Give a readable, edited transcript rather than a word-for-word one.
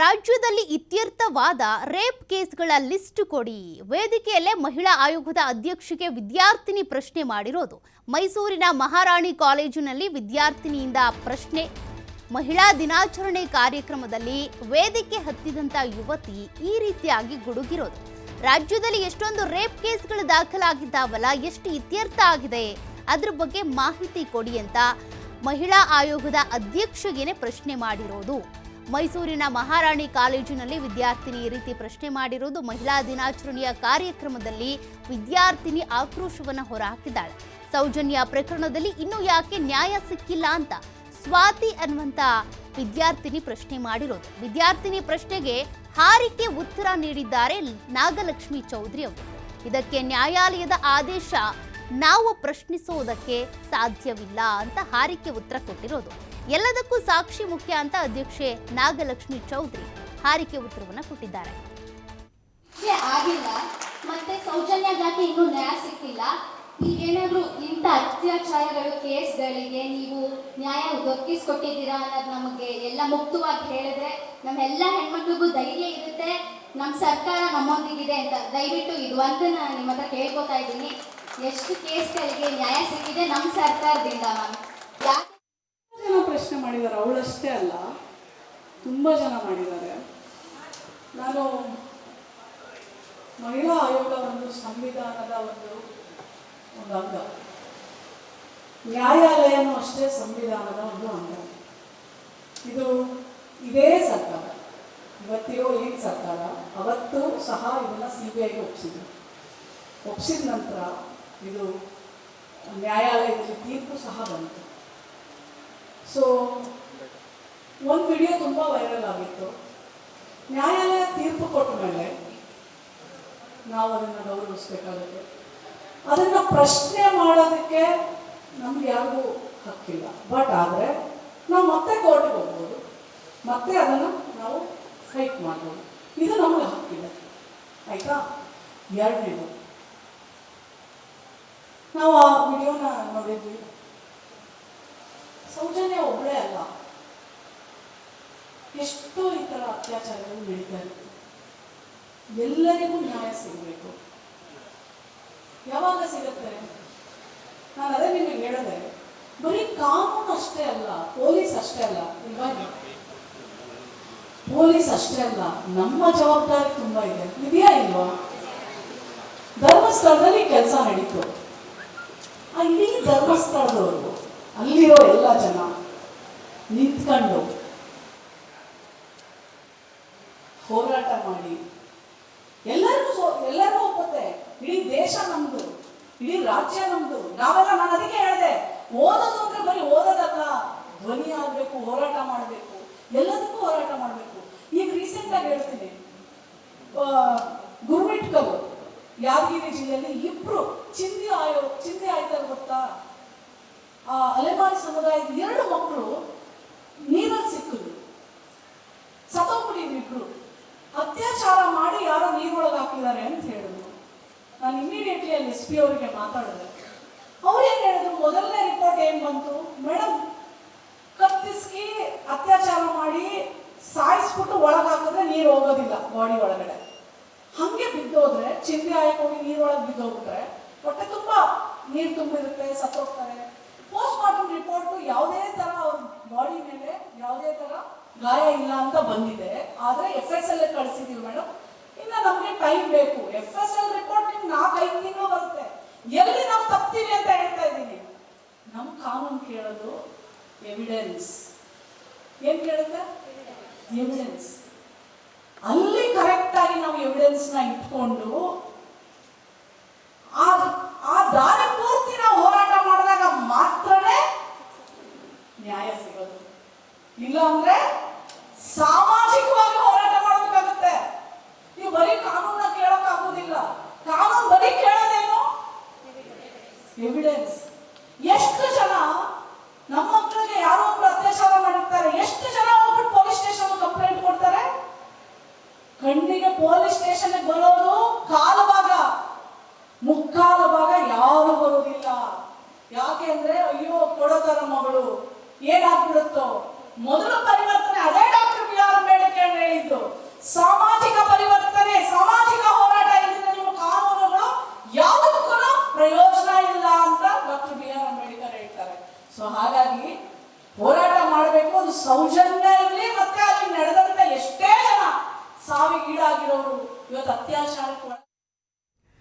ರಾಜ್ಯದಲ್ಲಿ ಇತ್ಯರ್ಥವಾದ rape ಕೇಸ್ಗಳ list ಕೊಡಿ. ವೇದಿಕೆಯಲ್ಲೇ ಮಹಿಳಾ ಆಯೋಗದ ಅಧ್ಯಕ್ಷೆಗೆ ವಿದ್ಯಾರ್ಥಿನಿ ಪ್ರಶ್ನೆ ಮಾಡಿರೋದು. ಮೈಸೂರಿನ ಮಹಾರಾಣಿ ಕಾಲೇಜಿನಲ್ಲಿ ವಿದ್ಯಾರ್ಥಿನಿಯಿಂದ ಪ್ರಶ್ನೆ. ಮಹಿಳಾ ದಿನಾಚರಣೆ ಕಾರ್ಯಕ್ರಮದಲ್ಲಿ ವೇದಿಕೆ ಹತ್ತಿದಂತ ಯುವತಿ ಈ ರೀತಿಯಾಗಿ ಗುಡುಗಿರೋದು. ರಾಜ್ಯದಲ್ಲಿ ಎಷ್ಟೊಂದು ರೇಪ್ ಕೇಸ್ಗಳು ದಾಖಲಾಗಿದ್ದಾವಲ್ಲ, ಎಷ್ಟು ಇತ್ಯರ್ಥ ಆಗಿದೆ, ಅದ್ರ ಬಗ್ಗೆ ಮಾಹಿತಿ ಕೊಡಿ ಅಂತ ಮಹಿಳಾ ಆಯೋಗದ ಅಧ್ಯಕ್ಷೆಗೆ ಪ್ರಶ್ನೆ ಮಾಡಿರೋದು. ಮೈಸೂರಿನ ಮಹಾರಾಣಿ ಕಾಲೇಜಿನಲ್ಲಿ ವಿದ್ಯಾರ್ಥಿನಿ ಈ ರೀತಿ ಪ್ರಶ್ನೆ ಮಾಡಿರೋದು. ಮಹಿಳಾ ದಿನಾಚರಣೆಯ ಕಾರ್ಯಕ್ರಮದಲ್ಲಿ ವಿದ್ಯಾರ್ಥಿನಿ ಆಕ್ರೋಶವನ್ನು ಹೊರಹಾಕಿದ್ದಾಳೆ. ಸೌಜನ್ಯ ಪ್ರಕರಣದಲ್ಲಿ ಇನ್ನೂ ಯಾಕೆ ನ್ಯಾಯ ಸಿಕ್ಕಿಲ್ಲ ಅಂತ ಸ್ವಾತಿ ಅನ್ನುವಂತ ವಿದ್ಯಾರ್ಥಿನಿ ಪ್ರಶ್ನೆ ಮಾಡಿರೋದು. ವಿದ್ಯಾರ್ಥಿನಿ ಪ್ರಶ್ನೆಗೆ ಹಾರಿಕೆ ಉತ್ತರ ನೀಡಿದ್ದಾರೆ ನಾಗಲಕ್ಷ್ಮಿ ಚೌಧರಿ ಅವರು. ಇದಕ್ಕೆ ನ್ಯಾಯಾಲಯದ ಆದೇಶ ನಾವು ಪ್ರಶ್ನಿಸೋದಕ್ಕೆ ಸಾಧ್ಯವಿಲ್ಲ ಅಂತ ಹಾರಿಕೆ ಉತ್ತರ ಕೊಟ್ಟಿರೋದು. ಎಲ್ಲದಕ್ಕೂ ಸಾಕ್ಷಿ ಮುಖ್ಯ ಅಂತ ಅಧ್ಯಕ್ಷೆ ನಾಗಲಕ್ಷ್ಮಿ ಚೌಧರಿ ಹಾರಿಕೆ ಉತ್ತರವನ್ನ ಕೊಟ್ಟಿದ್ದಾರೆ. ಆಗಿಲ್ಲ, ಮತ್ತೆ ಸೌಜನ್ಯಕ್ಕೆ ಇನ್ನೂ ನ್ಯಾಯ ಸಿಕ್ಕಿಲ್ಲ. ಈಗೇನಾದ್ರೂ ಇಂಥ ಅತ್ಯಾಚಾರಗಳು ಕೇಸ್ಗಳಿಗೆ ನೀವು ನ್ಯಾಯ ದೊರಕಿಸ್ಕೊಟ್ಟಿದ್ದೀರಾ ಅನ್ನೋದು ನಮಗೆ ಎಲ್ಲ ಮುಕ್ತವಾಗಿ ಹೇಳಿದ್ರೆ ನಮ್ಮೆಲ್ಲ ಹೆಣ್ಮಕ್ಳಿಗೂ ಧೈರ್ಯ ಇರುತ್ತೆ, ನಮ್ಮ ಸರ್ಕಾರ ನಮ್ಮೊಂದಿಗಿದೆ ಅಂತ. ದಯವಿಟ್ಟು ಇದು ಒಂದು ನಾನು ನಿಮ್ಮ ಹತ್ರ ಕೇಳ್ಕೊತಾ ಇದ್ದೀನಿ, ಎಷ್ಟು ಕೇಸ್ಗಳಿಗೆ ನ್ಯಾಯ ಸಿಕ್ಕಿದೆ ನಮ್ಮ ಸರ್ಕಾರದಿಂದ? ಮ್ಯಾಮ್, ಯಾಕೆ ಜನ ಪ್ರಶ್ನೆ ಮಾಡಿದ್ದಾರೆ, ಅವಳಷ್ಟೇ ಅಲ್ಲ, ತುಂಬ ಜನ ಮಾಡಿದ್ದಾರೆ. ನಾನು ಮಹಿಳಾ ಆಯೋಗ ಒಂದು ಸಂವಿಧಾನದ ಒಂದು ಅಂಗ, ನ್ಯಾಯಾಲಯನೂ ಅಷ್ಟೇ ಸಂವಿಧಾನದ ಒಂದು ಅಂಗ. ಇದು ಇದೇ ಸರ್ಕಾರ, ಇವತ್ತಿರೋ ಏನು ಸರ್ಕಾರ, ಅವತ್ತು ಸಹ ಇದನ್ನು CBIಗೆ ಒಪ್ಪಿಸಿದ ನಂತರ ಇದು ನ್ಯಾಯಾಲಯದಲ್ಲಿ ತೀರ್ಪು ಸಹ ಬಂತು. ಸೊ ಒಂದು ವಿಡಿಯೋ ತುಂಬ ವೈರಲ್ ಆಗಿತ್ತು. ನ್ಯಾಯಾಲಯ ತೀರ್ಪು ಕೊಟ್ಟ ಮೇಲೆ ನಾವು ಅದನ್ನು ಗೌರವಿಸ್ಬೇಕಾಗುತ್ತೆ. ಅದನ್ನು ಪ್ರಶ್ನೆ ಮಾಡೋದಕ್ಕೆ ನಮ್ಗೆ ಯಾರಿಗೂ ಹಕ್ಕಿಲ್ಲ. ಬಟ್ ಆದರೆ ನಾವು ಮತ್ತೆ ಕೋರ್ಟ್ಗೆ ಹೋಗ್ಬೋದು, ಮತ್ತೆ ಅದನ್ನು ನಾವು ಫೈಟ್ ಮಾಡ್ಬೋದು. ಇದು ನಮಗೆ ಹಕ್ಕಿಲ್ಲ, ಆಯಿತಾ? ಎರಡನೇದು, ನಾವು ಆ ವಿಡಿಯೋನ ನೋಡಿದ್ವಿ. ಸೌಜನ್ಯ ಒಬ್ಬಳೇ ಅಲ್ಲ, ಎಷ್ಟೋ ಈ ಥರ ಅತ್ಯಾಚಾರಗಳು ನಡೀತಾ ಇರುತ್ತೆ. ಎಲ್ಲರಿಗೂ ನ್ಯಾಯ ಸಿಗಬೇಕು. ಯಾವಾಗ ಸಿಗುತ್ತೆ? ನಾನು ಅದೇ ನಿಮಗೆ ಹೇಳಿದೆ, ಬರೀ ಕಾನೂನು ಅಷ್ಟೇ ಅಲ್ಲ, ಪೊಲೀಸ್ ಅಷ್ಟೇ ಅಲ್ಲ, ಇವಾಗ ಪೊಲೀಸ್ ಅಷ್ಟೇ ಅಲ್ಲ, ನಮ್ಮ ಜವಾಬ್ದಾರಿ ತುಂಬ ಇದೆ. ಇದೆಯಾ ಇಲ್ವಾ? ಧರ್ಮಸ್ಥಳದಲ್ಲಿ ಕೆಲಸ ನಡೀತು. ಆ ಇಡೀ ಧರ್ಮಸ್ಥಳದವರು, ಅಲ್ಲಿರೋ ಎಲ್ಲ ಜನ ನಿಂತ್ಕೊಂಡು ಹೋರಾಟ ಮಾಡಿ ಎಲ್ಲರಿಗೂ ಒಪ್ಪುತ್ತೆ. ಇಡೀ ದೇಶ ನಮ್ದು, ಇಡೀ ರಾಜ್ಯ ನಮ್ದು, ನಾವೆಲ್ಲ. ನಾನು ಅದಕ್ಕೆ ಹೇಳಿದೆ, ಓದೋದು ಅಂದ್ರೆ ಬರೀ ಓದೋದಲ್ಲ, ಧ್ವನಿ ಆಗಬೇಕು, ಹೋರಾಟ ಮಾಡಬೇಕು, ಎಲ್ಲದಕ್ಕೂ ಹೋರಾಟ ಮಾಡಬೇಕು. ಈಗ ರೀಸೆಂಟಾಗಿ ಹೇಳ್ತೀನಿ, ಗುರುಮಿಟ್ಕಲ್ ಯಾದಗಿರಿ ಜಿಲ್ಲೆಯಲ್ಲಿ ಇಬ್ರು ಚಿಂದಿ ಆಯ್ತಾರೆ ಗೊತ್ತಾ? ಆ ಅಲೆಮಾರಿ ಸಮುದಾಯದ 2 ಮಕ್ಕಳು ನೀರಲ್ಲಿ ಸಿಕ್ಕಿದ್ರು, ಸತ್ತೋಗ್ಬಿಟ್ಟಿದ್ರು ಇಬ್ರು. ಅತ್ಯಾಚಾರ ಮಾಡಿ ಯಾರೋ ನೀರೊಳಗೆ ಹಾಕಿದ್ದಾರೆ ಅಂತ ಹೇಳಿದ್ರು. ನಾನು ಇಮಿಡಿಯೇಟ್ಲಿ ಅಲ್ಲಿ SP ಅವರಿಗೆ ಮಾತಾಡಿದೆ. ಅವ್ರು ಏನು ಹೇಳಿದ್ರು, ಮೊದಲನೇ ರಿಪೋರ್ಟ್ ಏನು ಬಂತು, ಮೇಡಮ್ ಕತ್ತಿಸ್ಕಿ ಅತ್ಯಾಚಾರ ಮಾಡಿ ಸಾಯಿಸ್ಬಿಟ್ಟು ಒಳಗೆ ಹಾಕಿದ್ರೆ ನೀರು ಹೋಗೋದಿಲ್ಲ ಬಾಡಿ ಒಳಗಡೆ. ಹಾಗೆ ಬಿದ್ದೋದ್ರೆ, ಚಿಂದಿ ಆಯಕ್ಕೆ ಹೋಗಿ ನೀರೊಳಗೆ ಬಿದ್ದೋಗ್ಬಿಟ್ರೆ ಹೊಟ್ಟೆ ತುಂಬ ನೀರು ತುಂಬಿರುತ್ತೆ, ಸತ್ತೋಗ್ತಾರೆ. ಪೋಸ್ಟ್ ಮಾರ್ಟಮ್ ರಿಪೋರ್ಟು ಯಾವುದೇ ಥರ ಅವ್ರ ಬಾಡಿ ಮೇಲೆ ಯಾವುದೇ ಥರ ಗಾಯ ಇಲ್ಲ ಅಂತ ಬಂದಿದೆ. ಆದರೆ FSL ಕಳಿಸಿದೀವಿ ಮೇಡಮ್, ಇನ್ನು ನಮಗೆ ಟೈಮ್ ಬೇಕು. FSL ರಿಪೋರ್ಟ್ ನಿಮ್ಗೆ 4-5 ತಿಂಗಳು ಬರುತ್ತೆ. ಎಲ್ಲಿ ನಾವು ತಪ್ತೀವಿ ಅಂತ ಹೇಳ್ತಾ ಇದ್ದೀನಿ. ನಮ್ಮ ಕಾನೂನು ಕೇಳೋದು ಎವಿಡೆನ್ಸ್. ಏನು ಕೇಳುತ್ತೆ? ಎವಿಡೆನ್ಸ್. ಅಲ್ಲಿ ಕರೆಕ್ಟಾಗಿ ನಾವು ಎವಿಡೆನ್ಸ್ನ ಇಟ್ಕೊಂಡು ಆ ದಾರಿ ಪೂರ್ತಿ ನಾವು ಹೋರಾಟ ಮಾಡಿದಾಗ ಮಾತ್ರನೇ ನ್ಯಾಯ ಸಿಗೋದು. ಇಲ್ಲ ಅಂದ್ರೆ ಸಾಮಾಜಿಕವಾಗಿ ಹೋರಾಟ ಮಾಡಬೇಕಾಗುತ್ತೆ. ನೀವು ಬರೀ ಕಾನೂನ ಕೇಳೋಕ್ಕಾಗೋದಿಲ್ಲ. ಕಾನೂನು ಬರೀ ಕೇಳೋದೇನು? ಎವಿಡೆನ್ಸ್. ಎಷ್ಟು ಜನ ನಮ್ಮ ಮಕ್ಕಳಿಗೆ ಯಾರೋ ಒಬ್ರು ಅತ್ಯಾಚಾರ ಮಾಡಿರ್ತಾರೆ, ಎಷ್ಟು ಜನ ಹೋಗ್ಬಿಟ್ಟು ಪೊಲೀಸ್ ಸ್ಟೇಷನ್ ಕಂಪ್ಲೇಂಟ್ ಕೊಡ್ತಾರೆ? ಕಣ್ಣಿಗೆ ಪೊಲೀಸ್ ಸ್ಟೇಷನ್ಗೆ ಬರೋದು ಕಾಲು ಭಾಗ, ಮುಕ್ಕಾಲು ಭಾಗ ಯಾರು ಬರೋದಿಲ್ಲ. ಯಾಕೆ ಅಂದ್ರೆ, ಅಯ್ಯೋ ಕೊಡೋತರ ಮಗಳು ಏನಾಗ್ಬಿಡುತ್ತೋ. ಮೊದಲು ಪರಿವರ್ತನೆ ಅದೇ ಡಾಕ್ಟರ್ BR ಅಂಬೇಡ್ಕರ್ ಹೇಳಿದ್ದು. ಸೊ ಹಾಗಾಗಿ ಹೋರಾಟ ಮಾಡಬೇಕು. ಅದು ಸೌಜನ್ಯ ಇರಲಿ, ಮತ್ತೆ ಅಲ್ಲಿ ನಡೆದಂತ ಎಷ್ಟೇ ಜನ ಸಾವಿಗೀಡಾಗಿರೋರು, ಇವತ್ತು